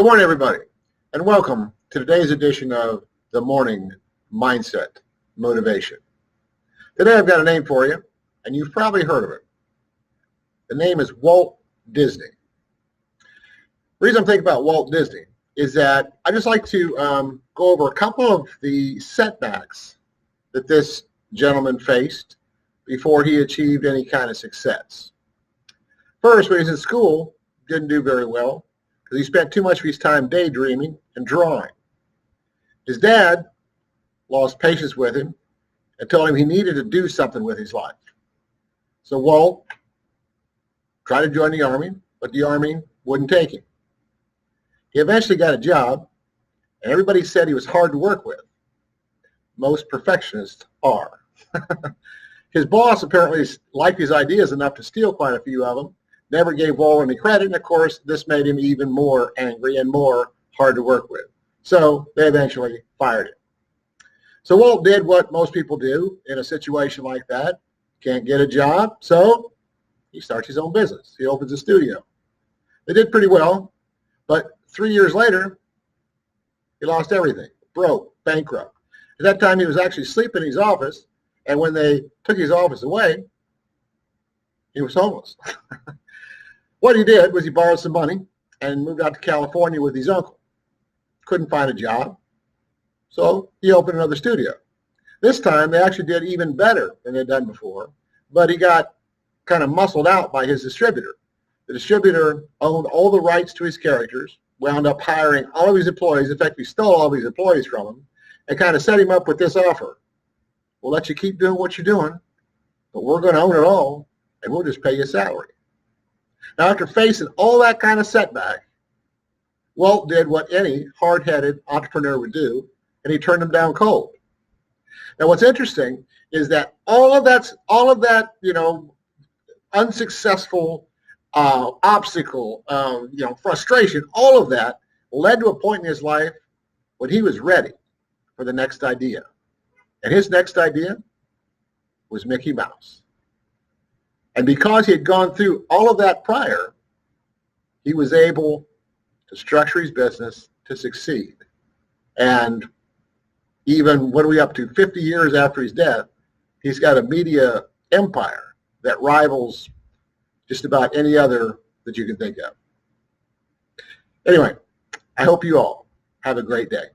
Good morning, everybody, and welcome to today's edition of the Morning Mindset Motivation. Today I've got a name for you, and you've probably heard of it. The name is Walt Disney. The reason I'm thinking about Walt Disney is that I just like to go over a couple of the setbacks that this gentleman faced before he achieved any kind of success. First, when he was in school, didn't do very well because he spent too much of his time daydreaming and drawing. His dad lost patience with him and told him he needed to do something with his life. So Walt tried to join the Army, but the Army wouldn't take him. He eventually got a job, and everybody said he was hard to work with. Most perfectionists are. His boss apparently liked his ideas enough to steal quite a few of them, never gave Walt any credit, and of course this made him even more angry and more hard to work with. So they eventually fired him. So Walt did what most people do in a situation like that. Can't get a job, so he starts his own business. He opens a studio. They did pretty well, but 3 years later, he lost everything, broke, bankrupt. At that time, he was actually sleeping in his office, and when they took his office away, he was homeless. What he did was he borrowed some money and moved out to California with his uncle. Couldn't find a job, so he opened another studio. This time, they actually did even better than they'd done before, but he got kind of muscled out by his distributor. The distributor owned all the rights to his characters, wound up hiring all of his employees. In fact, he stole all of his employees from him and kind of set him up with this offer. We'll let you keep doing what you're doing, but we're going to own it all, and we'll just pay you a salary. Now, after facing all that kind of setback, Walt did what any hard-headed entrepreneur would do, and he turned them down cold. Now, what's interesting is that all of that, unsuccessful obstacle, frustration, all of that led to a point in his life when he was ready for the next idea. And his next idea was Mickey Mouse. And because he had gone through all of that prior, he was able to structure his business to succeed. And even, what are we up to, 50 years after his death, he's got a media empire that rivals just about any other that you can think of. Anyway, I hope you all have a great day.